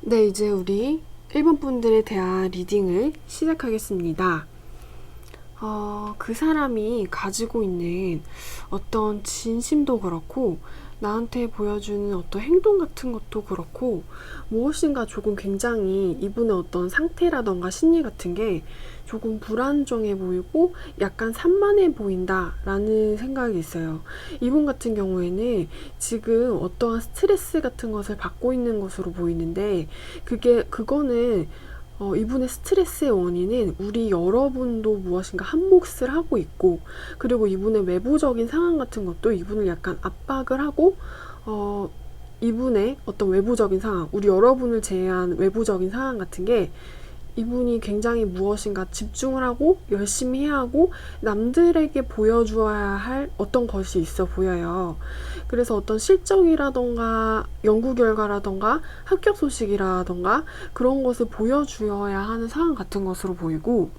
네, 이제 우리 1번 분들에 대한 리딩을 시작하겠습니다. 그 사람이 가지고 있는 어떤 진심도 그렇고, 나한테 보여주는 어떤 행동 같은 것도 그렇고, 무엇인가 조금 굉장히 이분의 어떤 상태라던가 심리 같은 게 조금 불안정해 보이고 약간 산만해 보인다라는 생각이 있어요. 이분 같은 경우에는 지금 어떠한 스트레스 같은 것을 받고 있는 것으로 보이는데, 그거는 이분의 스트레스의 원인은 우리 여러분도 무엇인가 한 몫을 하고 있고, 그리고 이분의 외부적인 상황 같은 것도 이분을 약간 압박을 하고, 이분의 어떤 외부적인 상황, 우리 여러분을 제외한 외부적인 상황 같은 게 이분이 굉장히 무엇인가 집중을 하고 열심히 해야 하고 남들에게 보여주어야 할 어떤 것이 있어 보여요. 그래서 어떤 실적이라던가 연구 결과라던가 합격 소식이라던가 그런 것을 보여주어야 하는 상황 같은 것으로 보이고,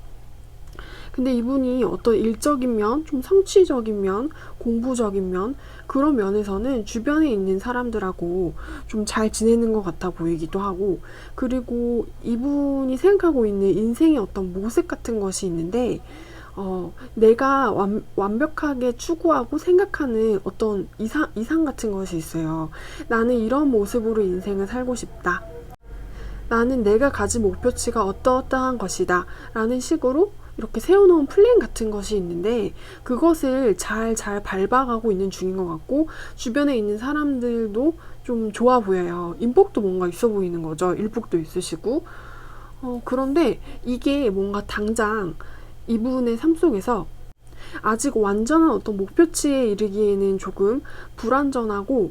근데 이분이 어떤 일적인 면, 좀 성취적인 면, 공부적인 면, 그런 면에서는 주변에 있는 사람들하고 좀 잘 지내는 것 같아 보이기도 하고, 그리고 이분이 생각하고 있는 인생의 어떤 모습 같은 것이 있는데, 내가 완벽하게 추구하고 생각하는 어떤 이상 같은 것이 있어요. 나는 이런 모습으로 인생을 살고 싶다. 나는 내가 가진 목표치가 어떠어떠한 것이다. 라는 식으로 이렇게 세워놓은 플랜 같은 것이 있는데, 그것을 잘 밟아가고 있는 중인 것 같고, 주변에 있는 사람들도 좀 좋아 보여요. 인복도 뭔가 있어 보이는 거죠. 일복도 있으시고. 그런데 이게 뭔가 당장 이분의 삶 속에서 아직 완전한 어떤 목표치에 이르기에는 조금 불완전하고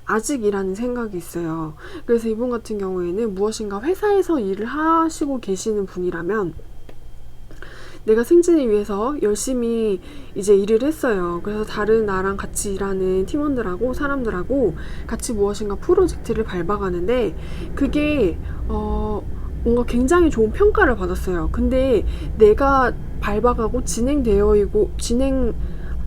아직이라는 생각이 있어요. 그래서 이분 같은 경우에는 무엇인가 회사에서 일을 하시고 계시는 분이라면 내가 승진을 위해서 열심히 이제 일을 했어요. 그래서 다른 나랑 같이 일하는 팀원들하고 사람들하고 같이 무엇인가 프로젝트를 밟아가는데, 그게 뭔가 굉장히 좋은 평가를 받았어요. 근데 내가 밟아가고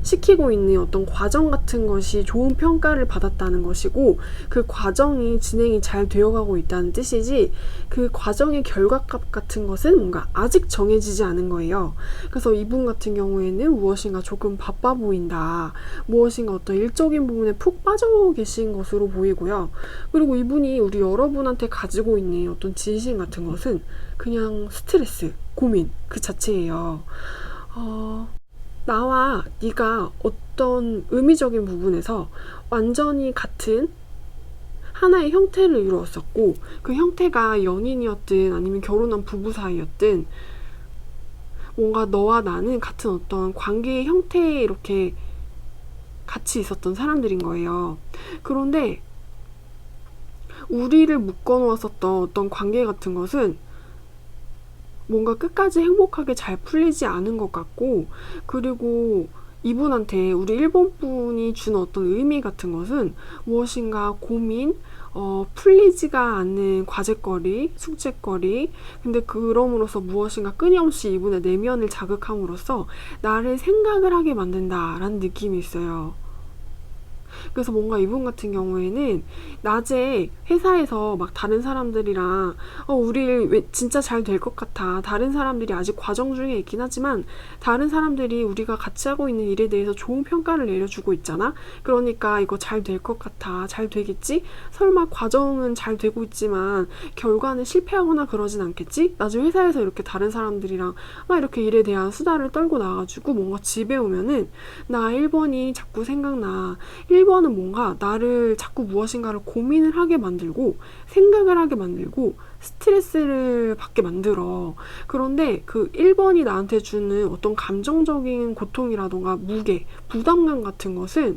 시키고 있는 어떤 과정 같은 것이 좋은 평가를 받았다는 것이고, 그 과정이 진행이 잘 되어가고 있다는 뜻이지, 그 과정의 결과값 같은 것은 뭔가 아직 정해지지 않은 거예요. 그래서 이분 같은 경우에는 무엇인가 조금 바빠 보인다, 무엇인가 어떤 일적인 부분에 푹 빠져 계신 것으로 보이고요. 그리고 이분이 우리 여러분한테 가지고 있는 어떤 진심 같은 것은 그냥 스트레스, 고민 그 자체예요. 나와 네가 어떤 의미적인 부분에서 완전히 같은 하나의 형태를 이루었었고, 그 형태가 연인이었든 아니면 결혼한 부부 사이였든 뭔가 너와 나는 같은 어떤 관계의 형태에 이렇게 같이 있었던 사람들인 거예요. 그런데 우리를 묶어놓았었던 어떤 관계 같은 것은 뭔가 끝까지 행복하게 잘 풀리지 않은 것 같고, 그리고 이분한테 우리 일본 분이 준 어떤 의미 같은 것은 무엇인가 고민, 풀리지가 않는 과제거리, 숙제거리, 근데 그럼으로써 무엇인가 끊임없이 이분의 내면을 자극함으로써 나를 생각을 하게 만든다라는 느낌이 있어요. 그래서 뭔가 이분 같은 경우에는 낮에 회사에서 막 다른 사람들이랑 우리 왜 진짜 잘 될 것 같아, 다른 사람들이 아직 과정 중에 있긴 하지만 다른 사람들이 우리가 같이 하고 있는 일에 대해서 좋은 평가를 내려주고 있잖아. 그러니까 이거 잘 될 것 같아, 잘 되겠지, 설마 과정은 잘 되고 있지만 결과는 실패하거나 그러진 않겠지, 나중에 회사에서 이렇게 다른 사람들이랑 막 이렇게 일에 대한 수다를 떨고 나가지고 뭔가 집에 오면은 나 1번이 자꾸 생각나. 1번은 뭔가 나를 자꾸 무엇인가를 고민을 하게 만들고 생각을 하게 만들고 스트레스를 받게 만들어. 그런데 그 1번이 나한테 주는 어떤 감정적인 고통이라던가 무게, 부담감 같은 것은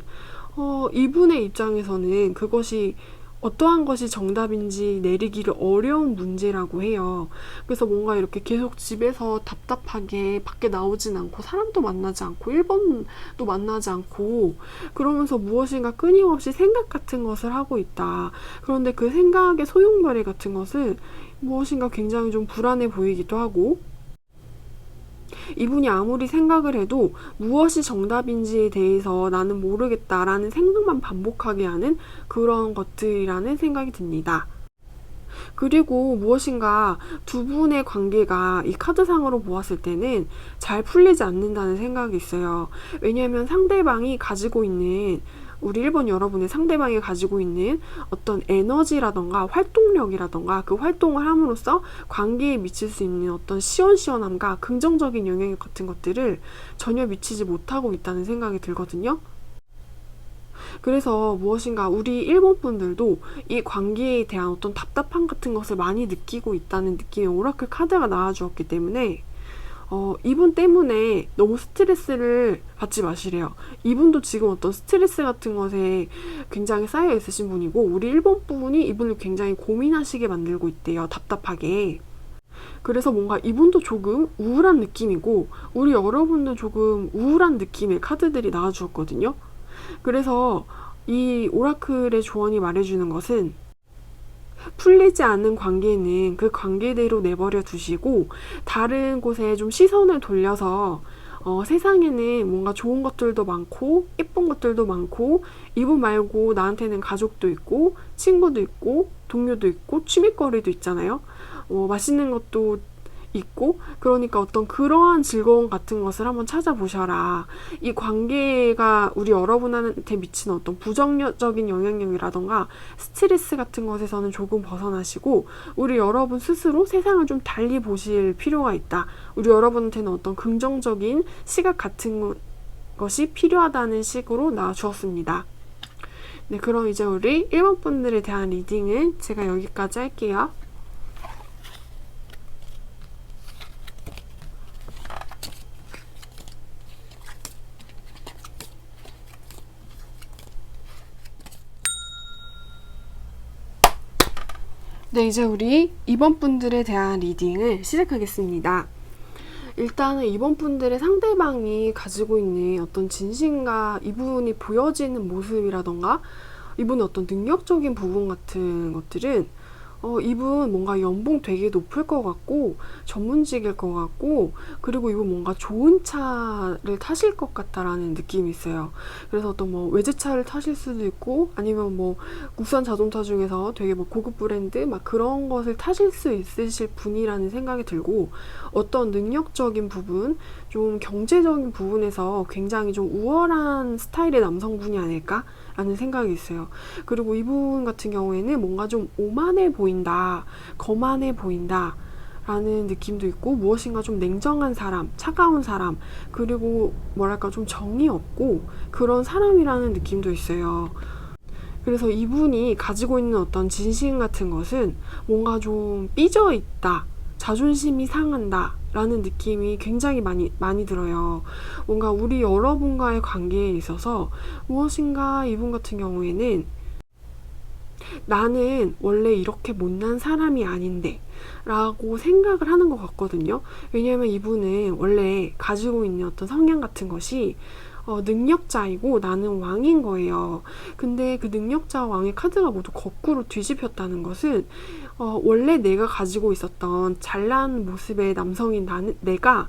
이분의 입장에서는 그것이 어떠한 것이 정답인지 내리기를 어려운 문제라고 해요. 그래서 뭔가 이렇게 계속 집에서 답답하게 밖에 나오진 않고 사람도 만나지 않고 1번도 만나지 않고 그러면서 무엇인가 끊임없이 생각 같은 것을 하고 있다. 그런데 그 생각의 소용돌이 같은 것은 무엇인가 굉장히 좀 불안해 보이기도 하고, 이분이 아무리 생각을 해도 무엇이 정답인지에 대해서 나는 모르겠다라는 생각만 반복하게 하는 그런 것들이라는 생각이 듭니다. 그리고 무엇인가 두 분의 관계가 이 카드상으로 보았을 때는 잘 풀리지 않는다는 생각이 있어요. 왜냐하면 상대방이 가지고 있는 우리 1번 여러분의 상대방이 가지고 있는 어떤 에너지라던가 활동력이라던가 그 활동을 함으로써 관계에 미칠 수 있는 어떤 시원시원함과 긍정적인 영향력 같은 것들을 전혀 미치지 못하고 있다는 생각이 들거든요. 그래서 무엇인가 우리 1번 분들도 이 관계에 대한 어떤 답답함 같은 것을 많이 느끼고 있다는 느낌의 오라클 카드가 나와주었기 때문에 이분 때문에 너무 스트레스를 받지 마시래요. 이분도 지금 어떤 스트레스 같은 것에 굉장히 쌓여 있으신 분이고 우리 1번 분이 이분을 굉장히 고민하시게 만들고 있대요. 답답하게. 그래서 뭔가 이분도 조금 우울한 느낌이고 우리 여러분도 조금 우울한 느낌의 카드들이 나와주었거든요. 그래서 이 오라클의 조언이 말해주는 것은 풀리지 않는 관계는 그 관계대로 내버려 두시고 다른 곳에 좀 시선을 돌려서 세상에는 뭔가 좋은 것들도 많고 예쁜 것들도 많고 이분 말고 나한테는 가족도 있고 친구도 있고 동료도 있고 취미거리도 있잖아요. 맛있는 것도 있고 그러니까 어떤 그러한 즐거움 같은 것을 한번 찾아보셔라. 이 관계가 우리 여러분한테 미치는 어떤 부정적인 영향력이라던가 스트레스 같은 것에서는 조금 벗어나시고 우리 여러분 스스로 세상을 좀 달리 보실 필요가 있다. 우리 여러분한테는 어떤 긍정적인 시각 같은 것이 필요하다는 식으로 나와주었습니다. 네, 그럼 이제 우리 1번 분들에 대한 리딩은 제가 여기까지 할게요. 네, 이제 우리 2번 분들에 대한 리딩을 시작하겠습니다. 일단은 2번 분들의 상대방이 가지고 있는 어떤 진심과 이분이 보여지는 모습이라던가 이분의 어떤 능력적인 부분 같은 것들은 이분 뭔가 연봉 되게 높을 것 같고 전문직일 것 같고 그리고 이분 뭔가 좋은 차를 타실 것 같다라는 느낌이 있어요. 그래서 어떤 뭐 외제차를 타실 수도 있고 아니면 뭐 국산 자동차 중에서 되게 뭐 고급 브랜드 막 그런 것을 타실 수 있으실 분이라는 생각이 들고 어떤 능력적인 부분 좀 경제적인 부분에서 굉장히 좀 우월한 스타일의 남성분이 아닐까? 라는 생각이 있어요. 그리고 이분 같은 경우에는 뭔가 좀 오만해 보인다, 거만해 보인다 라는 느낌도 있고 무엇인가 좀 냉정한 사람, 차가운 사람 그리고 뭐랄까 좀 정이 없고 그런 사람이라는 느낌도 있어요. 그래서 이분이 가지고 있는 어떤 진심 같은 것은 뭔가 좀 삐져 있다, 자존심이 상한다 라는 느낌이 굉장히 많이 들어요. 뭔가 우리 여러분과의 관계에 있어서 무엇인가 이분 같은 경우에는 나는 원래 이렇게 못난 사람이 아닌데 라고 생각을 하는 것 같거든요. 왜냐하면 이분은 원래 가지고 있는 어떤 성향 같은 것이 능력자이고 나는 왕인 거예요. 근데 그 능력자와 왕의 카드가 모두 거꾸로 뒤집혔다는 것은 원래 내가 가지고 있었던 잘난 모습의 남성인 내가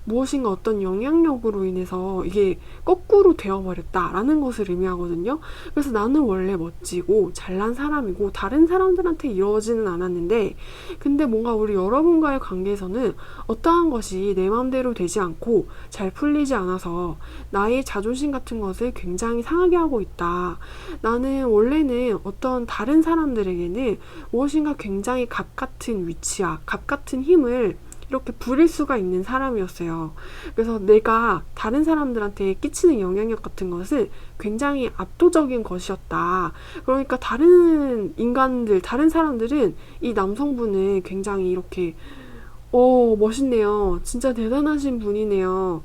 무엇인가 어떤 영향력으로 인해서 이게 거꾸로 되어버렸다라는 것을 의미하거든요. 그래서 나는 원래 멋지고 잘난 사람이고 다른 사람들한테 이러지는 않았는데 근데 뭔가 우리 여러분과의 관계에서는 어떠한 것이 내 마음대로 되지 않고 잘 풀리지 않아서 나의 자존심 같은 것을 굉장히 상하게 하고 있다. 나는 원래는 어떤 다른 사람들에게는 무엇인가 굉장히 갑 같은 위치와 갑 같은 힘을 이렇게 부릴 수가 있는 사람이었어요. 그래서 내가 다른 사람들한테 끼치는 영향력 같은 것은 굉장히 압도적인 것이었다. 그러니까 다른 인간들, 다른 사람들은 이 남성분을 굉장히 이렇게 멋있네요. 진짜 대단하신 분이네요.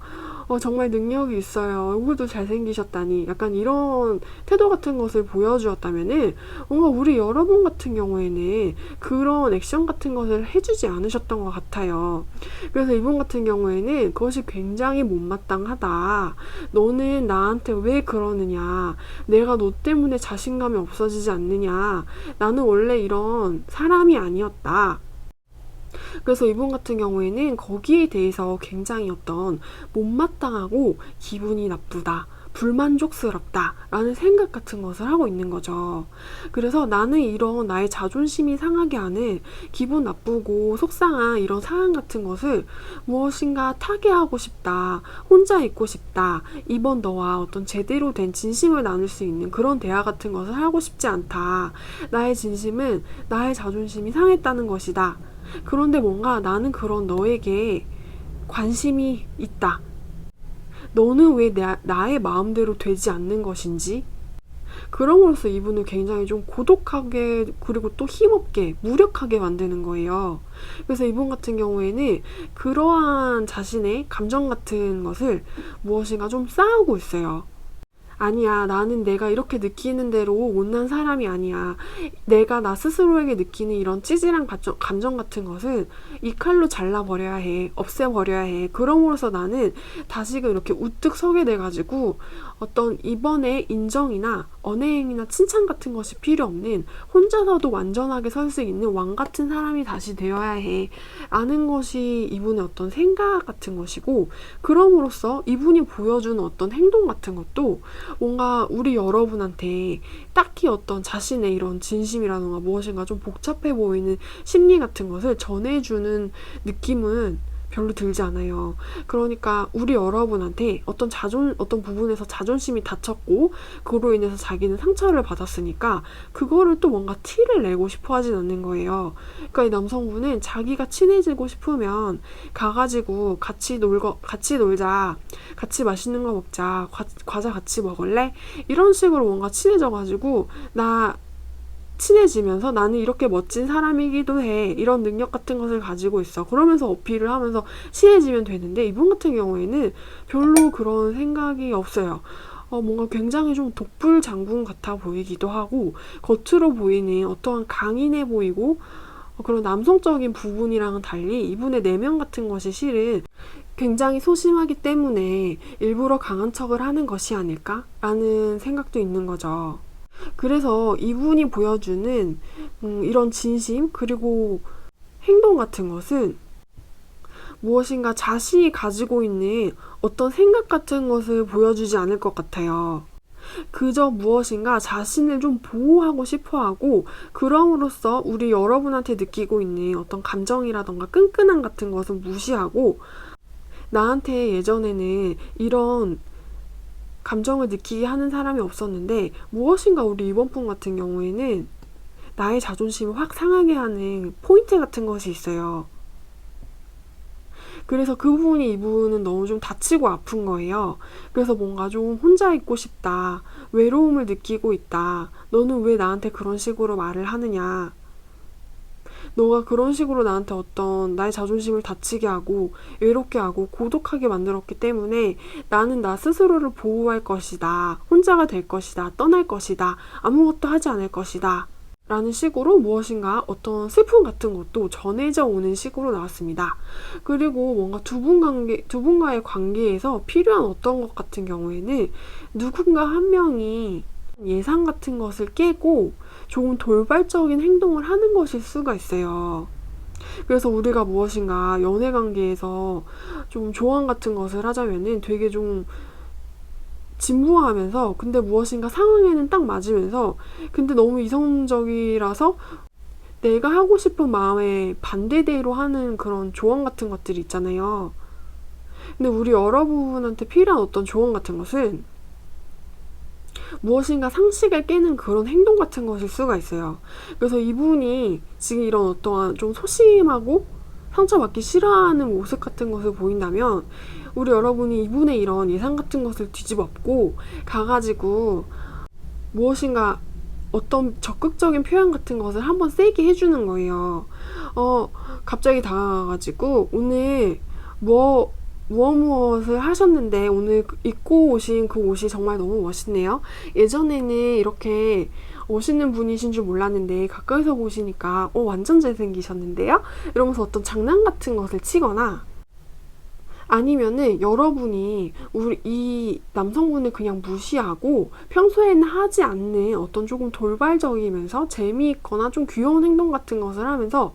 정말 능력이 있어요. 얼굴도 잘생기셨다니. 약간 이런 태도 같은 것을 보여주었다면은 뭔가 우리 여러분 같은 경우에는 그런 액션 같은 것을 해주지 않으셨던 것 같아요. 그래서 이분 같은 경우에는 그것이 굉장히 못마땅하다. 너는 나한테 왜 그러느냐. 내가 너 때문에 자신감이 없어지지 않느냐. 나는 원래 이런 사람이 아니었다. 그래서 이분 같은 경우에는 거기에 대해서 굉장히 어떤 못마땅하고 기분이 나쁘다, 불만족스럽다라는 생각 같은 것을 하고 있는 거죠. 그래서 나는 이런 나의 자존심이 상하게 하는 기분 나쁘고 속상한 이런 상황 같은 것을 무엇인가 타개하고 싶다, 혼자 있고 싶다, 이번 너와 어떤 제대로 된 진심을 나눌 수 있는 그런 대화 같은 것을 하고 싶지 않다. 나의 진심은 나의 자존심이 상했다는 것이다. 그런데 뭔가 나는 그런 너에게 관심이 있다. 너는 왜 나의 마음대로 되지 않는 것인지? 그럼으로써 이분을 굉장히 좀 고독하게 그리고 또 힘없게 무력하게 만드는 거예요. 그래서 이분 같은 경우에는 그러한 자신의 감정 같은 것을 무엇인가 좀 쌓고 있어요. 아니야, 나는 내가 이렇게 느끼는 대로 못난 사람이 아니야. 내가 나 스스로에게 느끼는 이런 찌질한 감정 같은 것은 이 칼로 잘라버려야 해. 없애버려야 해. 그럼으로써 나는 다시금 이렇게 우뚝 서게 돼가지고 어떤 이번에 인정이나 언행이나 칭찬 같은 것이 필요 없는 혼자서도 완전하게 설 수 있는 왕 같은 사람이 다시 되어야 해. 아는 것이 이분의 어떤 생각 같은 것이고, 그럼으로써 이분이 보여주는 어떤 행동 같은 것도 뭔가 우리 여러분한테 딱히 어떤 자신의 이런 진심이라던가 무엇인가 좀 복잡해 보이는 심리 같은 것을 전해주는 느낌은 별로 들지 않아요. 그러니까 우리 여러분한테 어떤 부분에서 자존심이 다쳤고 그로 인해서 자기는 상처를 받았으니까 그거를 또 뭔가 티를 내고 싶어 하진 않는 거예요. 그러니까 이 남성분은 자기가 친해지고 싶으면 가가지고 같이 놀자, 같이 맛있는 거 먹자, 과자 같이 먹을래? 이런 식으로 뭔가 친해져가지고 친해지면서 나는 이렇게 멋진 사람이기도 해. 이런 능력 같은 것을 가지고 있어. 그러면서 어필을 하면서 친해지면 되는데 이분 같은 경우에는 별로 그런 생각이 없어요. 뭔가 굉장히 좀 독불 장군 같아 보이기도 하고 겉으로 보이는 어떠한 강인해 보이고 그런 남성적인 부분이랑은 달리 이분의 내면 같은 것이 실은 굉장히 소심하기 때문에 일부러 강한 척을 하는 것이 아닐까라는 생각도 있는 거죠. 그래서 이분이 보여주는 이런 진심 그리고 행동 같은 것은 무엇인가 자신이 가지고 있는 어떤 생각 같은 것을 보여주지 않을 것 같아요. 그저 무엇인가 자신을 좀 보호하고 싶어하고 그럼으로써 우리 여러분한테 느끼고 있는 어떤 감정이라던가 끈끈함 같은 것은 무시하고 나한테 예전에는 이런 감정을 느끼게 하는 사람이 없었는데 무엇인가 우리 이번 분 같은 경우에는 나의 자존심을 확 상하게 하는 포인트 같은 것이 있어요. 그래서 그 부분이 이분은 너무 좀 다치고 아픈 거예요. 그래서 뭔가 좀 혼자 있고 싶다. 외로움을 느끼고 있다. 너는 왜 나한테 그런 식으로 말을 하느냐. 너가 그런 식으로 나한테 어떤 나의 자존심을 다치게 하고 외롭게 하고 고독하게 만들었기 때문에 나는 나 스스로를 보호할 것이다. 혼자가 될 것이다. 떠날 것이다. 아무것도 하지 않을 것이다. 라는 식으로 무엇인가 어떤 슬픔 같은 것도 전해져 오는 식으로 나왔습니다. 그리고 뭔가 두 분과의 관계에서 필요한 어떤 것 같은 경우에는 누군가 한 명이 예상 같은 것을 깨고 좋은 돌발적인 행동을 하는 것일 수가 있어요. 그래서 우리가 무엇인가 연애 관계에서 좀 조언 같은 것을 하자면은 되게 좀 진부하면서 근데 무엇인가 상황에는 딱 맞으면서 근데 너무 이성적이라서 내가 하고 싶은 마음에 반대대로 하는 그런 조언 같은 것들이 있잖아요. 근데 우리 여러분한테 필요한 어떤 조언 같은 것은 무엇인가 상식을 깨는 그런 행동 같은 것일 수가 있어요. 그래서 이분이 지금 이런 어떠한 좀 소심하고 상처받기 싫어하는 모습 같은 것을 보인다면 우리 여러분이 이분의 이런 예상 같은 것을 뒤집어엎고 가가지고 무엇인가 어떤 적극적인 표현 같은 것을 한번 세게 해주는 거예요. 갑자기 다가가가지고 오늘 무엇을 하셨는데 오늘 입고 오신 그 옷이 정말 너무 멋있네요. 예전에는 이렇게 멋있는 분이신 줄 몰랐는데 가까이서 보시니까 완전 잘생기셨는데요? 이러면서 어떤 장난 같은 것을 치거나 아니면은 여러분이 이 남성분을 그냥 무시하고 평소에는 하지 않는 어떤 조금 돌발적이면서 재미있거나 좀 귀여운 행동 같은 것을 하면서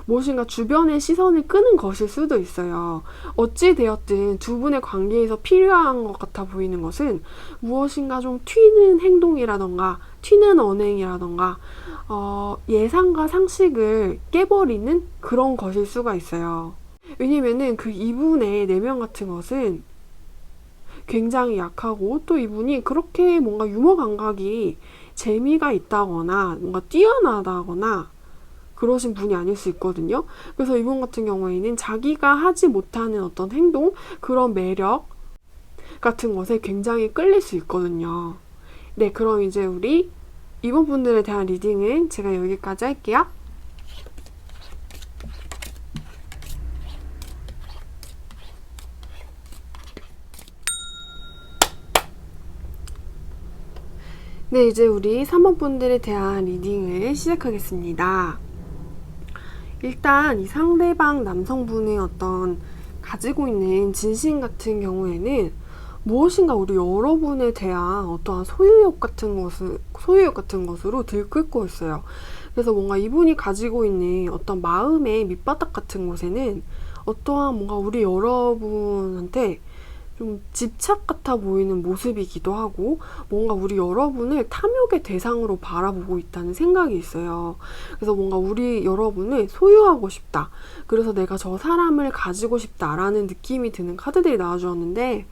무엇인가 주변의 시선을 끄는 것일 수도 있어요. 어찌 되었든 두 분의 관계에서 필요한 것 같아 보이는 것은 무엇인가 좀 튀는 행동이라던가 튀는 언행이라던가 예상과 상식을 깨버리는 그런 것일 수가 있어요. 왜냐면은 그 이분의 내면 같은 것은 굉장히 약하고 또 이분이 그렇게 뭔가 유머 감각이 재미가 있다거나 뭔가 뛰어나다거나 그러신 분이 아닐 수 있거든요. 그래서 이분 같은 경우에는 자기가 하지 못하는 어떤 행동, 그런 매력 같은 것에 굉장히 끌릴 수 있거든요. 네, 그럼 이제 우리 이번 분들에 대한 리딩은 제가 여기까지 할게요. 네, 이제 우리 3번 분들에 대한 리딩을 시작하겠습니다. 일단 이 상대방 남성분의 어떤 가지고 있는 진심 같은 경우에는 무엇인가 우리 여러분에 대한 어떠한 소유욕 같은 것으로 들끓고 있어요. 그래서 뭔가 이분이 가지고 있는 어떤 마음의 밑바닥 같은 곳에는 어떠한 뭔가 우리 여러분한테 좀 집착 같아 보이는 모습이기도 하고 뭔가 우리 여러분을 탐욕의 대상으로 바라보고 있다는 생각이 있어요. 그래서 뭔가 우리 여러분을 소유하고 싶다. 그래서 내가 저 사람을 가지고 싶다라는 느낌이 드는 카드들이 나와주었는데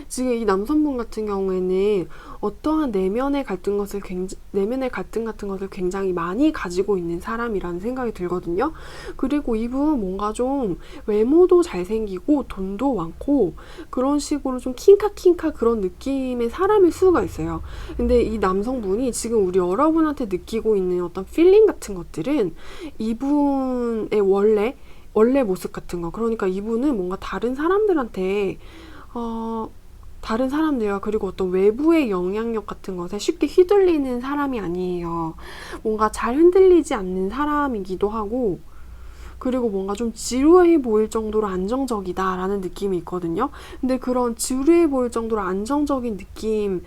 지금 이 남성분 같은 경우에는 어떠한 내면의 갈등 같은 것을 굉장히 많이 가지고 있는 사람이라는 생각이 들거든요. 그리고 이분 뭔가 좀 외모도 잘생기고 돈도 많고 그런 식으로 좀 킹카킹카 그런 느낌의 사람일 수가 있어요. 근데 이 남성분이 지금 우리 여러분한테 느끼고 있는 어떤 필링 같은 것들은 이분의 원래 모습 같은 거. 그러니까 이분은 뭔가 다른 사람들과 그리고 어떤 외부의 영향력 같은 것에 쉽게 휘둘리는 사람이 아니에요. 뭔가 잘 흔들리지 않는 사람이기도 하고 그리고 뭔가 좀 지루해 보일 정도로 안정적이다라는 느낌이 있거든요. 근데 그런 지루해 보일 정도로 안정적인 느낌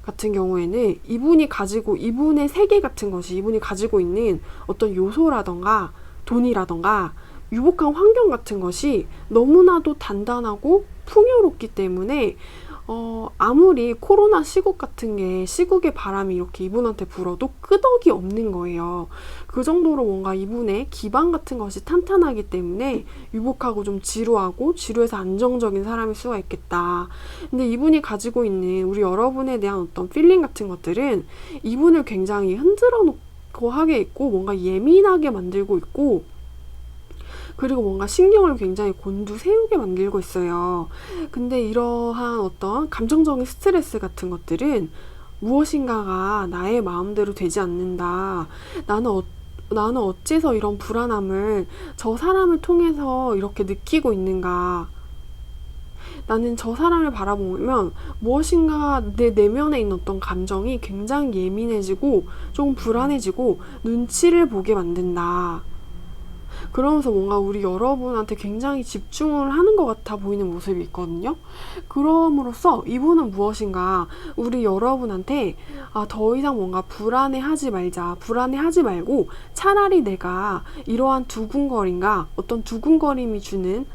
같은 경우에는 이분의 세계 같은 것이 이분이 가지고 있는 어떤 요소라던가 돈이라던가 유복한 환경 같은 것이 너무나도 단단하고 풍요롭기 때문에 아무리 코로나 시국의 바람이 이렇게 이분한테 불어도 끄덕이 없는 거예요. 그 정도로 뭔가 이분의 기반 같은 것이 탄탄하기 때문에 유복하고 좀 지루해서 안정적인 사람일 수가 있겠다. 근데 이분이 가지고 있는 우리 여러분에 대한 어떤 필링 같은 것들은 이분을 굉장히 흔들어 놓고 하게 있고 뭔가 예민하게 만들고 있고 그리고 뭔가 신경을 굉장히 곤두세우게 만들고 있어요. 근데 이러한 어떤 감정적인 스트레스 같은 것들은 무엇인가가 나의 마음대로 되지 않는다. 나는 어째서 이런 불안함을 저 사람을 통해서 이렇게 느끼고 있는가. 나는 저 사람을 바라보면 무엇인가 내 내면에 있는 어떤 감정이 굉장히 예민해지고 좀 불안해지고 눈치를 보게 만든다. 그러면서 뭔가 우리 여러분한테 굉장히 집중을 하는 것 같아 보이는 모습이 있거든요. 그럼으로써 이분은 무엇인가 우리 여러분한테 더 이상 뭔가 불안해하지 말고 차라리 내가 이러한 어떤 두근거림이 주는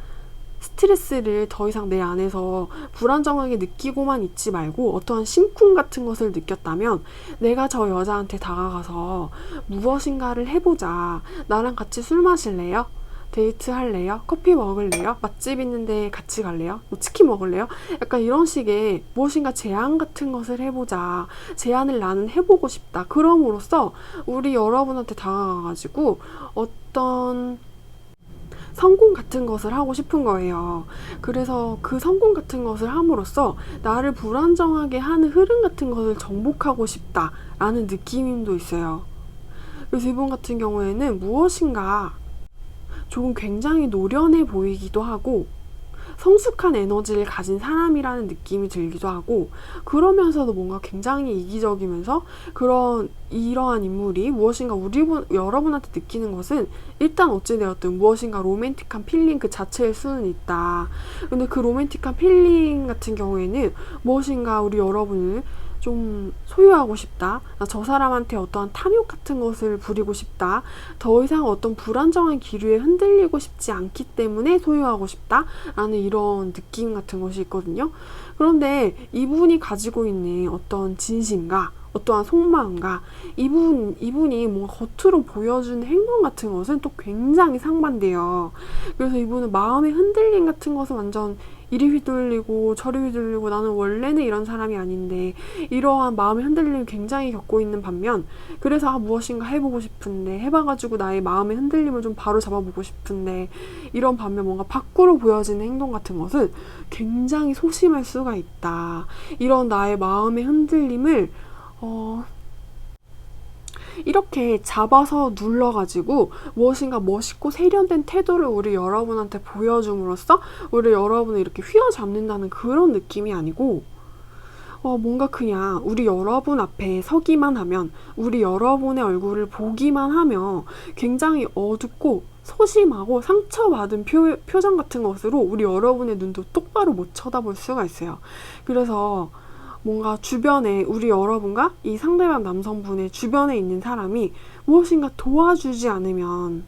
스트레스를 더 이상 내 안에서 불안정하게 느끼고만 있지 말고 어떠한 심쿵 같은 것을 느꼈다면 내가 저 여자한테 다가가서 무엇인가를 해보자. 나랑 같이 술 마실래요? 데이트 할래요? 커피 먹을래요? 맛집 있는데 같이 갈래요? 뭐 치킨 먹을래요? 약간 이런 식의 무엇인가 제안 같은 것을 해보자. 제안을 나는 해보고 싶다. 그럼으로써 우리 여러분한테 다가가가지고 어떤 성공 같은 것을 하고 싶은 거예요. 그래서 그 성공 같은 것을 함으로써 나를 불안정하게 하는 흐름 같은 것을 정복하고 싶다라는 느낌도 있어요. 그래서 이분 같은 경우에는 무엇인가 조금 굉장히 노련해 보이기도 하고 성숙한 에너지를 가진 사람이라는 느낌이 들기도 하고 그러면서도 뭔가 굉장히 이기적이면서 이러한 인물이 무엇인가 여러분한테 느끼는 것은 일단 어찌되었든 무엇인가 로맨틱한 필링 그 자체일 수는 있다. 근데 그 로맨틱한 필링 같은 경우에는 무엇인가 우리 여러분을 좀 소유하고 싶다. 나 저 사람한테 어떠한 탐욕 같은 것을 부리고 싶다. 더 이상 어떤 불안정한 기류에 흔들리고 싶지 않기 때문에 소유하고 싶다. 라는 이런 느낌 같은 것이 있거든요. 그런데 이분이 가지고 있는 어떤 진심과 어떠한 속마음과 이분이 뭔가 겉으로 보여주는 행동 같은 것은 또 굉장히 상반돼요. 그래서 이분은 마음의 흔들림 같은 것은 완전 이리 휘둘리고 저리 휘둘리고 나는 원래는 이런 사람이 아닌데 이러한 마음의 흔들림을 굉장히 겪고 있는 반면 그래서 무엇인가 해보고 싶은데 해봐가지고 나의 마음의 흔들림을 좀 바로 잡아보고 싶은데 이런 반면 뭔가 밖으로 보여지는 행동 같은 것은 굉장히 소심할 수가 있다. 이런 나의 마음의 흔들림을 이렇게 잡아서 눌러가지고 무엇인가 멋있고 세련된 태도를 우리 여러분한테 보여줌으로써 우리 여러분을 이렇게 휘어잡는다는 그런 느낌이 아니고 뭔가 그냥 우리 여러분 앞에 서기만 하면 우리 여러분의 얼굴을 보기만 하면 굉장히 어둡고 소심하고 상처받은 표정 같은 것으로 우리 여러분의 눈도 똑바로 못 쳐다볼 수가 있어요. 그래서 뭔가 주변에 우리 여러분과 이 상대방 남성분의 주변에 있는 사람이 무엇인가 도와주지 않으면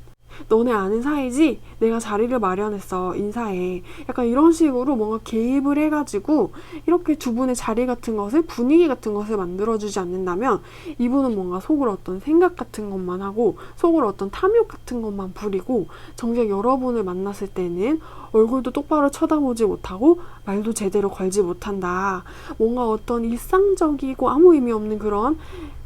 너네 아는 사이지? 내가 자리를 마련했어. 인사해. 약간 이런 식으로 뭔가 개입을 해가지고 이렇게 두 분의 자리 같은 것을 분위기 같은 것을 만들어주지 않는다면 이분은 뭔가 속으로 어떤 생각 같은 것만 하고 속으로 어떤 탐욕 같은 것만 부리고 정작 여러분을 만났을 때는 얼굴도 똑바로 쳐다보지 못하고 말도 제대로 걸지 못한다. 뭔가 어떤 일상적이고 아무 의미 없는 그런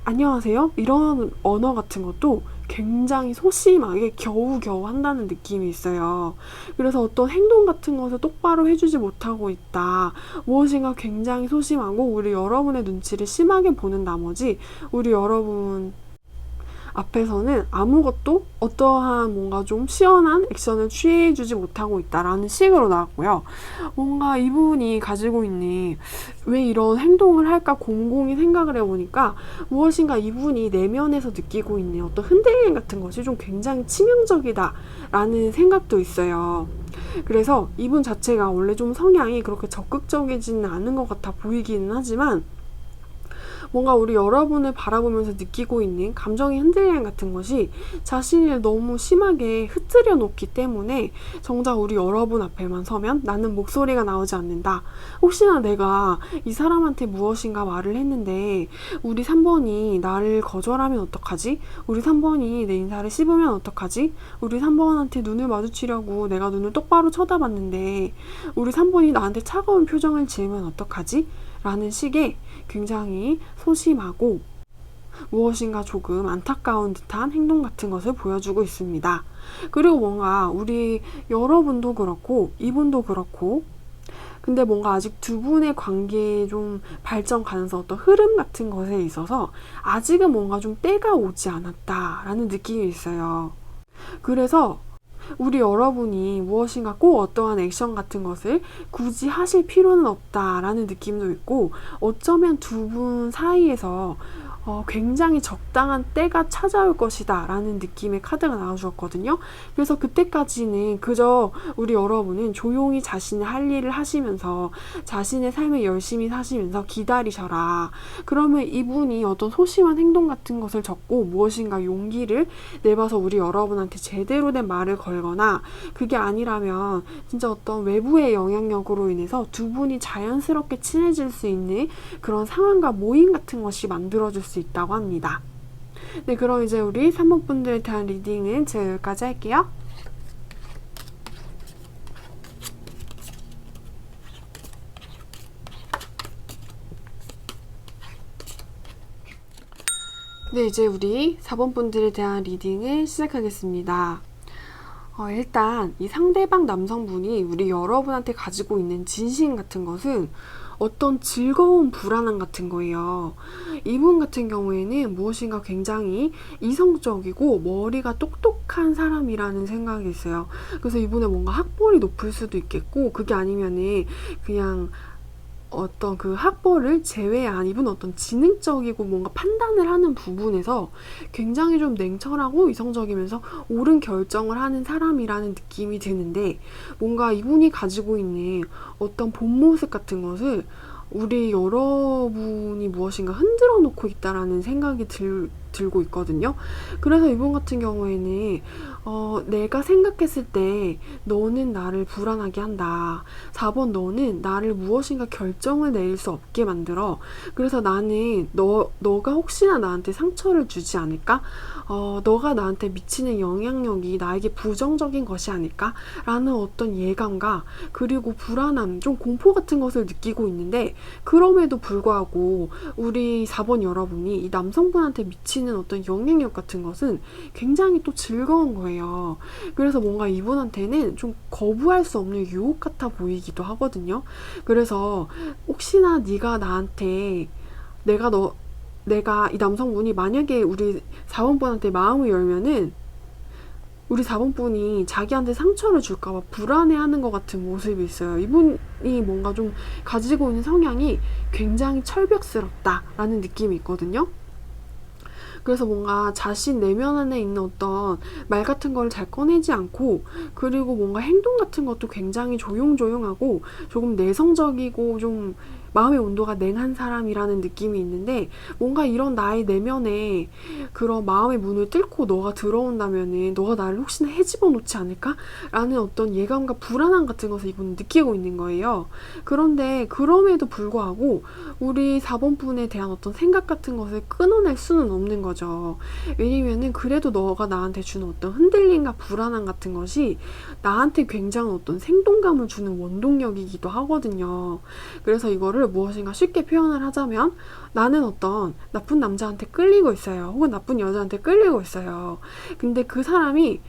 안녕하세요? 이런 언어 같은 것도 굉장히 소심하게 겨우겨우 한다는 느낌이 있어요. 그래서 어떤 행동 같은 것을 똑바로 해주지 못하고 있다. 무엇인가 굉장히 소심하고 우리 여러분의 눈치를 심하게 보는 나머지 우리 여러분 앞에서는 아무것도 어떠한 뭔가 좀 시원한 액션을 취해주지 못하고 있다라는 식으로 나왔고요. 뭔가 이분이 가지고 있는 왜 이런 행동을 할까 곰곰이 생각을 해보니까 무엇인가 이분이 내면에서 느끼고 있는 어떤 흔들림 같은 것이 좀 굉장히 치명적이다라는 생각도 있어요. 그래서 이분 자체가 원래 좀 성향이 그렇게 적극적이지는 않은 것 같아 보이기는 하지만 뭔가 우리 여러분을 바라보면서 느끼고 있는 감정의 흔들림 같은 것이 자신을 너무 심하게 흐트려 놓기 때문에 정작 우리 여러분 앞에만 서면 나는 목소리가 나오지 않는다. 혹시나 내가 이 사람한테 무엇인가 말을 했는데 우리 3번이 나를 거절하면 어떡하지? 우리 3번이 내 인사를 씹으면 어떡하지? 우리 3번한테 눈을 마주치려고 내가 눈을 똑바로 쳐다봤는데 우리 3번이 나한테 차가운 표정을 지으면 어떡하지? 라는 식의 굉장히 소심하고 무엇인가 조금 안타까운 듯한 행동 같은 것을 보여주고 있습니다. 그리고 뭔가 우리 여러분도 그렇고 이분도 그렇고 근데 뭔가 아직 두 분의 관계에 좀 발전 가능성 어떤 흐름 같은 것에 있어서 아직은 뭔가 좀 때가 오지 않았다라는 느낌이 있어요. 그래서 우리 여러분이 무엇인가 꼭 어떠한 액션 같은 것을 굳이 하실 필요는 없다라는 느낌도 있고 어쩌면 두 분 사이에서 굉장히 적당한 때가 찾아올 것이다 라는 느낌의 카드가 나와주었거든요. 그래서 그때까지는 그저 우리 여러분은 조용히 자신의 할 일을 하시면서 자신의 삶을 열심히 사시면서 기다리셔라. 그러면 이분이 어떤 소심한 행동 같은 것을 적고 무엇인가 용기를 내봐서 우리 여러분한테 제대로 된 말을 걸거나 그게 아니라면 진짜 어떤 외부의 영향력으로 인해서 두 분이 자연스럽게 친해질 수 있는 그런 상황과 모임 같은 것이 만들어질 수 있다고 합니다. 네, 그럼 이제 우리 3번 분들에 대한 리딩은 제가 여기까지 할게요. 네, 이제 우리 4번 분들에 대한 리딩을 시작하겠습니다. 일단 이 상대방 남성분이 우리 여러분한테 가지고 있는 진심 같은 것은 어떤 즐거운 불안함 같은 거예요. 이분 같은 경우에는 무엇인가 굉장히 이성적이고 머리가 똑똑한 사람이라는 생각이 있어요. 그래서 이분의 뭔가 학벌이 높을 수도 있겠고 그게 아니면은 그냥 어떤 그 학벌을 제외한 이분 어떤 지능적이고 뭔가 판단을 하는 부분에서 굉장히 좀 냉철하고 이성적이면서 옳은 결정을 하는 사람이라는 느낌이 드는데 뭔가 이분이 가지고 있는 어떤 본 모습 같은 것을 우리 여러분이 무엇인가 흔들어 놓고 있다라는 생각이 들고 있거든요. 그래서 이분 같은 경우에는 내가 생각했을 때 너는 나를 불안하게 한다. 4번 너는 나를 무엇인가 결정을 내릴 수 없게 만들어. 그래서 나는 너가 혹시나 나한테 상처를 주지 않을까? 너가 나한테 미치는 영향력이 나에게 부정적인 것이 아닐까? 라는 어떤 예감과 그리고 불안함, 좀 공포 같은 것을 느끼고 있는데 그럼에도 불구하고 우리 4번 여러분이 이 남성분한테 미치는 어떤 영향력 같은 것은 굉장히 또 즐거운 거예요. 그래서 뭔가 이분한테는 좀 거부할 수 없는 유혹 같아 보이기도 하거든요. 그래서 혹시나 네가 나한테 내가 이 남성분이 만약에 우리 4번분한테 마음을 열면은 우리 4번분이 자기한테 상처를 줄까봐 불안해하는 것 같은 모습이 있어요. 이분이 뭔가 좀 가지고 있는 성향이 굉장히 철벽스럽다라는 느낌이 있거든요. 그래서 뭔가 자신 내면 안에 있는 어떤 말 같은 걸 잘 꺼내지 않고 그리고 뭔가 행동 같은 것도 굉장히 조용조용하고 조금 내성적이고 좀 마음의 온도가 냉한 사람이라는 느낌이 있는데 뭔가 이런 나의 내면에 그런 마음의 문을 뚫고 너가 들어온다면은 너가 나를 혹시나 헤집어 놓지 않을까? 라는 어떤 예감과 불안함 같은 것을 이분은 느끼고 있는 거예요. 그런데 그럼에도 불구하고 우리 4번분에 대한 어떤 생각 같은 것을 끊어낼 수는 없는 거죠. 왜냐면은 그래도 너가 나한테 주는 어떤 흔들림과 불안함 같은 것이 나한테 굉장한 어떤 생동감을 주는 원동력이기도 하거든요. 그래서 이거를 무엇인가 쉽게 표현을 하자면 나는 어떤 나쁜 남자한테 끌리고 있어요. 혹은 나쁜 여자한테 끌리고 있어요. 근데 그 사람이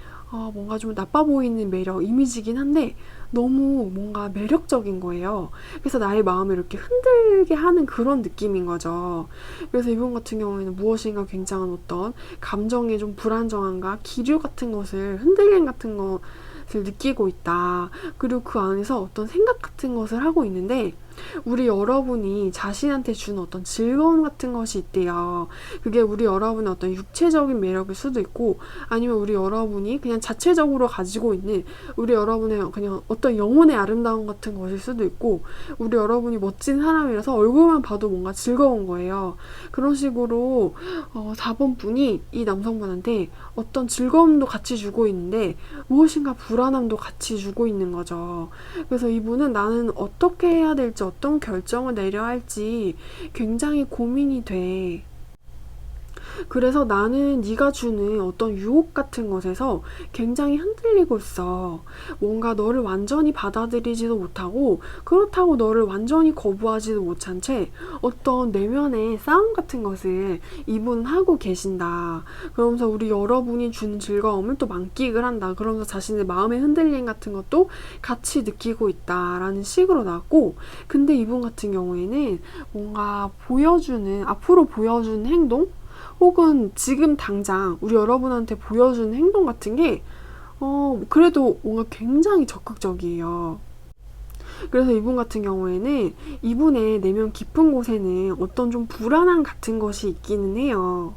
뭔가 좀 나빠 보이는 매력, 이미지긴 한데 너무 뭔가 매력적인 거예요. 그래서 나의 마음을 이렇게 흔들게 하는 그런 느낌인 거죠. 그래서 이분 같은 경우에는 무엇인가 굉장한 어떤 감정의 좀 불안정함과 기류 같은 것을, 흔들림 같은 것을 느끼고 있다. 그리고 그 안에서 어떤 생각 같은 것을 하고 있는데 우리 여러분이 자신한테 주는 어떤 즐거움 같은 것이 있대요. 그게 우리 여러분의 어떤 육체적인 매력일 수도 있고 아니면 우리 여러분이 그냥 자체적으로 가지고 있는 우리 여러분의 그냥 어떤 영혼의 아름다움 같은 것일 수도 있고 우리 여러분이 멋진 사람이라서 얼굴만 봐도 뭔가 즐거운 거예요. 그런 식으로 4번 분이 이 남성분한테 어떤 즐거움도 같이 주고 있는데 무엇인가 불안함도 같이 주고 있는 거죠. 그래서 이분은 나는 어떻게 해야 될지 어떤 결정을 내려야 할지 굉장히 고민이 돼. 그래서 나는 네가 주는 어떤 유혹 같은 것에서 굉장히 흔들리고 있어. 뭔가 너를 완전히 받아들이지도 못하고 그렇다고 너를 완전히 거부하지도 못한 채 어떤 내면의 싸움 같은 것을 이분은 하고 계신다. 그러면서 우리 여러분이 주는 즐거움을 또 만끽을 한다. 그러면서 자신의 마음의 흔들림 같은 것도 같이 느끼고 있다라는 식으로 나왔고 근데 이분 같은 경우에는 뭔가 앞으로 보여주는 행동? 혹은 지금 당장 우리 여러분한테 보여주는 행동 같은 게 그래도 뭔가 굉장히 적극적이에요. 그래서 이분 같은 경우에는 이분의 내면 깊은 곳에는 어떤 좀 불안함 같은 것이 있기는 해요.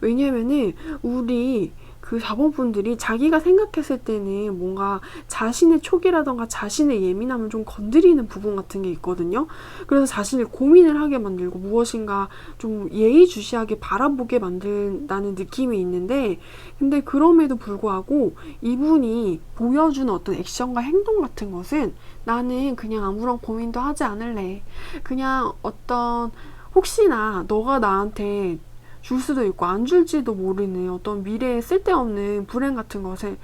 왜냐면은 우리 그 4번분들이 자기가 생각했을 때는 뭔가 자신의 촉이라던가 자신의 예민함을 좀 건드리는 부분 같은 게 있거든요. 그래서 자신을 고민을 하게 만들고 무엇인가 좀 예의주시하게 바라보게 만든다는 느낌이 있는데 근데 그럼에도 불구하고 이분이 보여주는 어떤 액션과 행동 같은 것은 나는 그냥 아무런 고민도 하지 않을래. 그냥 어떤 혹시나 너가 나한테 줄 수도 있고 안 줄지도 모르는 어떤 미래에 쓸데없는 불행 같은 것을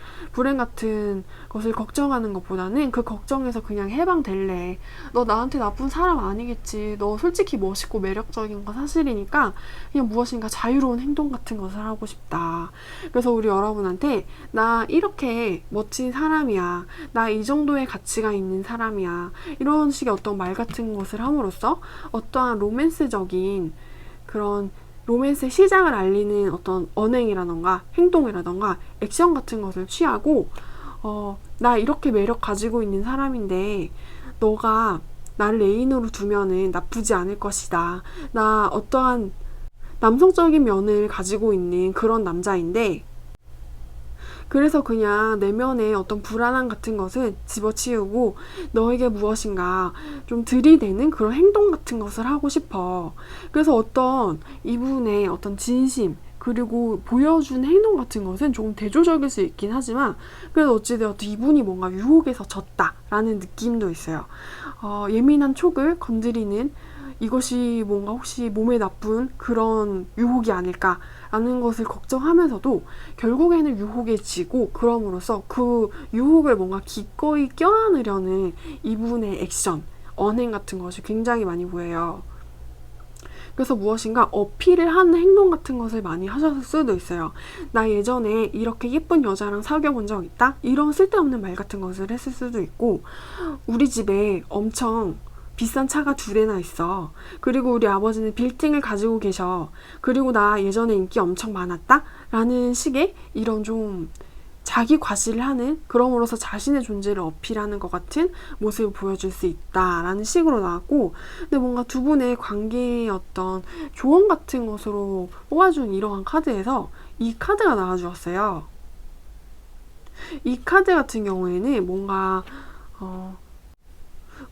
걱정하는 것보다는 그 걱정에서 그냥 해방될래. 너 나한테 나쁜 사람 아니겠지. 너 솔직히 멋있고 매력적인 거 사실이니까 그냥 무엇인가 자유로운 행동 같은 것을 하고 싶다. 그래서 우리 여러분한테 나 이렇게 멋진 사람이야. 나 이 정도의 가치가 있는 사람이야. 이런 식의 어떤 말 같은 것을 함으로써 어떠한 로맨스적인 그런 로맨스의 시작을 알리는 어떤 언행이라던가 행동이라던가 액션 같은 것을 취하고 나 이렇게 매력 가지고 있는 사람인데 너가 나를 애인으로 두면은 나쁘지 않을 것이다. 나 어떠한 남성적인 면을 가지고 있는 그런 남자인데 그래서 그냥 내면의 어떤 불안함 같은 것은 집어치우고 너에게 무엇인가 좀 들이대는 그런 행동 같은 것을 하고 싶어. 그래서 어떤 이분의 어떤 진심, 그리고 보여준 행동 같은 것은 조금 대조적일 수 있긴 하지만 그래도 어찌되었든 이분이 뭔가 유혹에서 졌다라는 느낌도 있어요. 예민한 촉을 건드리는 이것이 뭔가 혹시 몸에 나쁜 그런 유혹이 아닐까라는 것을 걱정하면서도 결국에는 유혹에 지고 그럼으로써 그 유혹을 뭔가 기꺼이 껴안으려는 이분의 액션, 언행 같은 것이 굉장히 많이 보여요. 그래서 무엇인가 어필을 하는 행동 같은 것을 많이 하셨을 수도 있어요. 나 예전에 이렇게 예쁜 여자랑 사귀어 본 적 있다? 이런 쓸데없는 말 같은 것을 했을 수도 있고, 우리 집에 엄청 비싼 차가 2대나 있어. 그리고 우리 아버지는 빌딩을 가지고 계셔. 그리고 나 예전에 인기 엄청 많았다? 라는 식의 이런 좀 자기 과시를 하는, 그럼으로써 자신의 존재를 어필하는 것 같은 모습을 보여줄 수 있다라는 식으로 나왔고, 근데 뭔가 두 분의 관계의 어떤 조언 같은 것으로 뽑아준 이러한 카드에서 이 카드가 나와주었어요. 이 카드 같은 경우에는 뭔가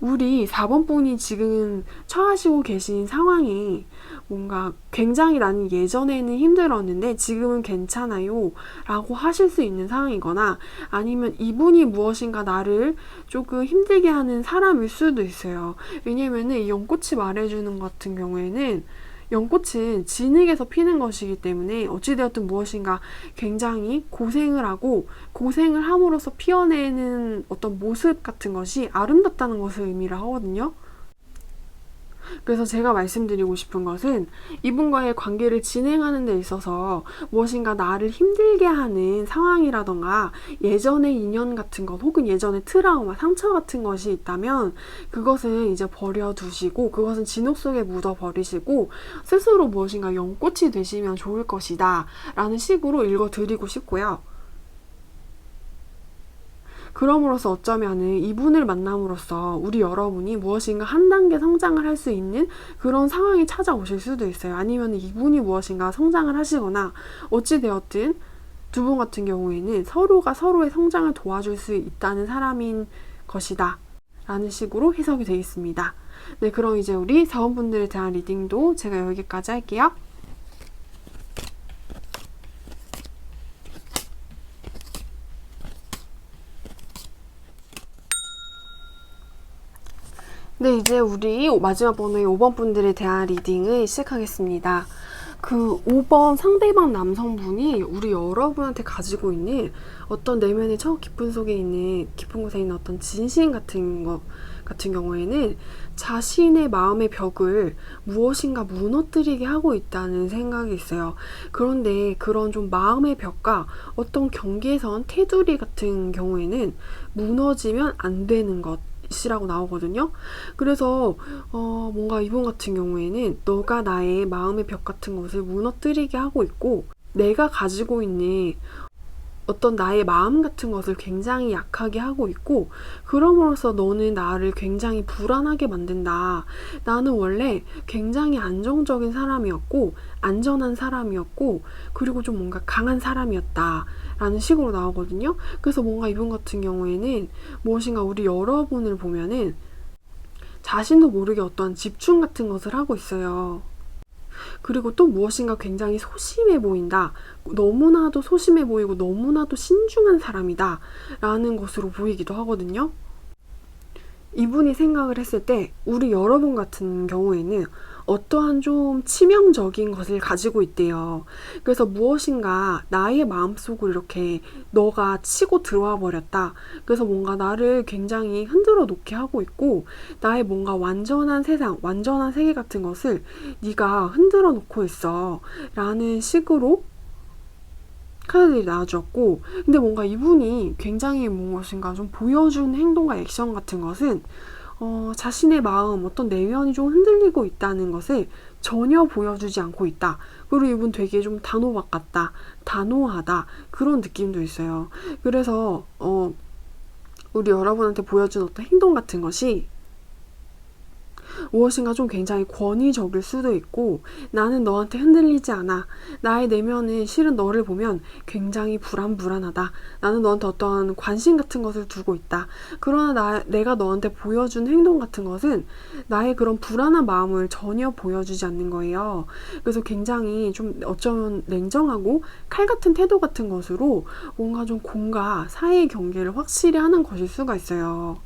우리 4번 분이 지금 처하시고 계신 상황이 뭔가 굉장히 나는 예전에는 힘들었는데 지금은 괜찮아요 라고 하실 수 있는 상황이거나, 아니면 이분이 무엇인가 나를 조금 힘들게 하는 사람일 수도 있어요. 왜냐면은 이 연꽃이 말해주는 것 같은 경우에는 연꽃은 진흙에서 피는 것이기 때문에 어찌되었든 무엇인가 굉장히 고생을 하고 고생을 함으로써 피어내는 어떤 모습 같은 것이 아름답다는 것을 의미를 하거든요. 그래서 제가 말씀드리고 싶은 것은 이분과의 관계를 진행하는 데 있어서 무엇인가 나를 힘들게 하는 상황이라던가 예전의 인연 같은 것, 혹은 예전의 트라우마, 상처 같은 것이 있다면 그것은 이제 버려두시고 그것은 진흙 속에 묻어버리시고 스스로 무엇인가 연꽃이 되시면 좋을 것이다 라는 식으로 읽어드리고 싶고요. 그럼으로써 어쩌면은 이분을 만남으로써 우리 여러분이 무엇인가 한 단계 성장을 할 수 있는 그런 상황이 찾아오실 수도 있어요. 아니면 이분이 무엇인가 성장을 하시거나, 어찌되었든 두 분 같은 경우에는 서로가 서로의 성장을 도와줄 수 있다는 사람인 것이다 라는 식으로 해석이 되겠습니다. 네, 그럼 이제 우리 사원분들에 대한 리딩도 제가 여기까지 할게요. 네, 이제 우리 마지막 번호의 5번 분들에 대한 리딩을 시작하겠습니다. 그 5번 상대방 남성분이 우리 여러분한테 가지고 있는 어떤 내면의 저 깊은 속에 있는, 깊은 곳에 있는 어떤 진심 같은 것 같은 경우에는 자신의 마음의 벽을 무엇인가 무너뜨리게 하고 있다는 생각이 있어요. 그런데 그런 좀 마음의 벽과 어떤 경계선, 테두리 같은 경우에는 무너지면 안 되는 것 이라고 나오거든요. 그래서 뭔가 이분 같은 경우에는 너가 나의 마음의 벽 같은 것을 무너뜨리게 하고 있고, 내가 가지고 있는 어떤 나의 마음 같은 것을 굉장히 약하게 하고 있고, 그럼으로써 너는 나를 굉장히 불안하게 만든다. 나는 원래 굉장히 안정적인 사람이었고 안전한 사람이었고 그리고 좀 뭔가 강한 사람이었다 라는 식으로 나오거든요. 그래서 뭔가 이분 같은 경우에는 무엇인가 우리 여러분을 보면은 자신도 모르게 어떠한 집중 같은 것을 하고 있어요. 그리고 또 무엇인가 굉장히 소심해 보인다. 너무나도 소심해 보이고 너무나도 신중한 사람이다 라는 것으로 보이기도 하거든요. 이분이 생각을 했을 때 우리 여러분 같은 경우에는 어떠한 좀 치명적인 것을 가지고 있대요. 그래서 무엇인가 나의 마음속으로 이렇게 너가 치고 들어와 버렸다. 그래서 뭔가 나를 굉장히 흔들어 놓게 하고 있고, 나의 뭔가 완전한 세상, 완전한 세계 같은 것을 네가 흔들어 놓고 있어 라는 식으로 카드들이 나와주었고, 근데 뭔가 이분이 굉장히 무엇인가 좀 보여준 행동과 액션 같은 것은 자신의 마음, 어떤 내면이 좀 흔들리고 있다는 것을 전혀 보여주지 않고 있다. 그리고 이분 되게 좀 단호박 같다, 단호하다, 그런 느낌도 있어요. 그래서 우리 여러분한테 보여준 어떤 행동 같은 것이 무엇인가 좀 굉장히 권위적일 수도 있고, 나는 너한테 흔들리지 않아. 나의 내면은 실은 너를 보면 굉장히 불안하다. 나는 너한테 어떠한 관심 같은 것을 두고 있다. 그러나 내가 너한테 보여준 행동 같은 것은 나의 그런 불안한 마음을 전혀 보여주지 않는 거예요. 그래서 굉장히 좀 어쩌면 냉정하고 칼 같은 태도 같은 것으로 뭔가 좀 공과 사이의 경계를 확실히 하는 것일 수가 있어요.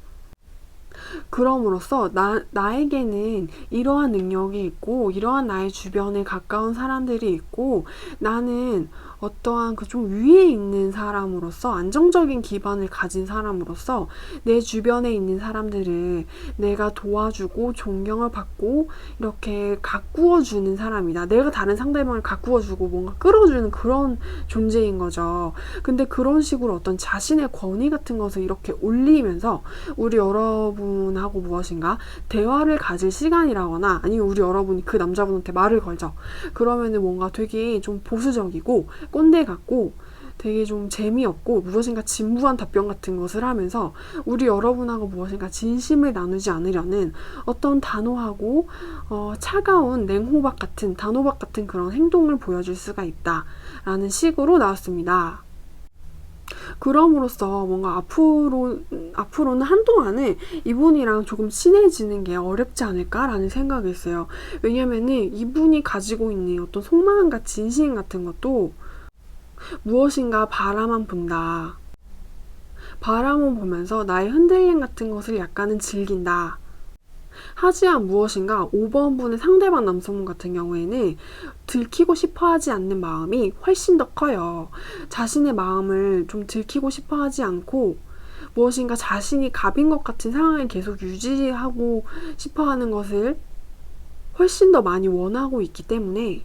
그럼으로써 나에게는 이러한 능력이 있고, 이러한 나의 주변에 가까운 사람들이 있고, 나는 어떠한 그 좀 위에 있는 사람으로서, 안정적인 기반을 가진 사람으로서 내 주변에 있는 사람들을 내가 도와주고 존경을 받고 이렇게 가꾸어주는 사람이다. 내가 다른 상대방을 가꾸어주고 뭔가 끌어주는 그런 존재인 거죠. 근데 그런 식으로 어떤 자신의 권위 같은 것을 이렇게 올리면서 우리 여러분하고 무엇인가 대화를 가질 시간이라거나, 아니면 우리 여러분이 그 남자분한테 말을 걸죠. 그러면은 뭔가 되게 좀 보수적이고 꼰대 같고 되게 좀 재미없고 무엇인가 진부한 답변 같은 것을 하면서 우리 여러분하고 무엇인가 진심을 나누지 않으려는 어떤 단호하고 차가운 냉호박 같은, 단호박 같은 그런 행동을 보여줄 수가 있다라는 식으로 나왔습니다. 그럼으로써 뭔가 앞으로는 한동안은 이분이랑 조금 친해지는 게 어렵지 않을까라는 생각이 있어요. 왜냐면은 이분이 가지고 있는 어떤 속마음과 진심 같은 것도 무엇인가 바라만 본다. 바라만 보면서 나의 흔들림 같은 것을 약간은 즐긴다. 하지만 무엇인가 5번 분의 상대방 남성분 같은 경우에는 들키고 싶어 하지 않는 마음이 훨씬 더 커요. 자신의 마음을 좀 들키고 싶어 하지 않고 무엇인가 자신이 갑인 것 같은 상황을 계속 유지하고 싶어 하는 것을 훨씬 더 많이 원하고 있기 때문에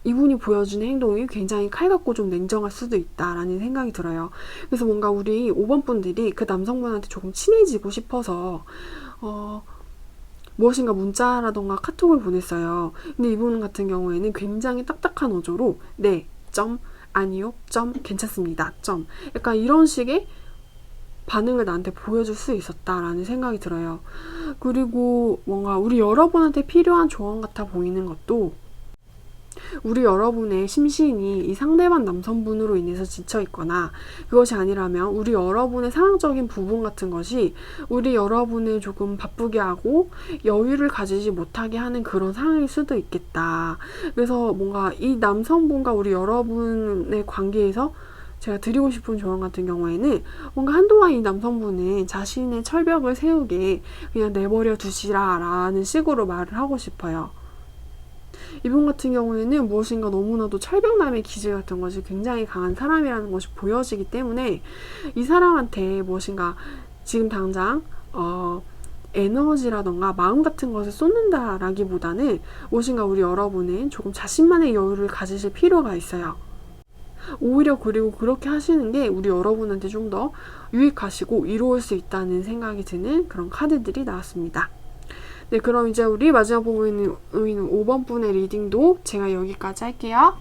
이분이 보여주는 행동이 굉장히 칼같고 좀 냉정할 수도 있다라는 생각이 들어요. 그래서 뭔가 우리 5번 분들이 그 남성분한테 조금 친해지고 싶어서 무엇인가 문자라던가 카톡을 보냈어요. 근데 이분 같은 경우에는 굉장히 딱딱한 어조로 네, 점, 아니요, 점, 괜찮습니다, 점. 약간 이런 식의 반응을 나한테 보여줄 수 있었다라는 생각이 들어요. 그리고 뭔가 우리 여러분한테 필요한 조언 같아 보이는 것도, 우리 여러분의 심신이 이 상대방 남성분으로 인해서 지쳐있거나 그것이 아니라면 우리 여러분의 상황적인 부분 같은 것이 우리 여러분을 조금 바쁘게 하고 여유를 가지지 못하게 하는 그런 상황일 수도 있겠다. 그래서 뭔가 이 남성분과 우리 여러분의 관계에서 제가 드리고 싶은 조언 같은 경우에는 뭔가 한동안 이 남성분은 자신의 철벽을 세우게 그냥 내버려 두시라 라는 식으로 말을 하고 싶어요. 이분 같은 경우에는 무엇인가 너무나도 철벽남의 기질 같은 것이 굉장히 강한 사람이라는 것이 보여지기 때문에 이 사람한테 무엇인가 지금 당장 에너지라던가 마음 같은 것을 쏟는다라기보다는 무엇인가 우리 여러분은 조금 자신만의 여유를 가지실 필요가 있어요. 오히려 그리고 그렇게 하시는 게 우리 여러분한테 좀 더 유익하시고 이로울 수 있다는 생각이 드는 그런 카드들이 나왔습니다. 네, 그럼 이제 우리 마지막 부분인 5번 분의 리딩도 제가 여기까지 할게요.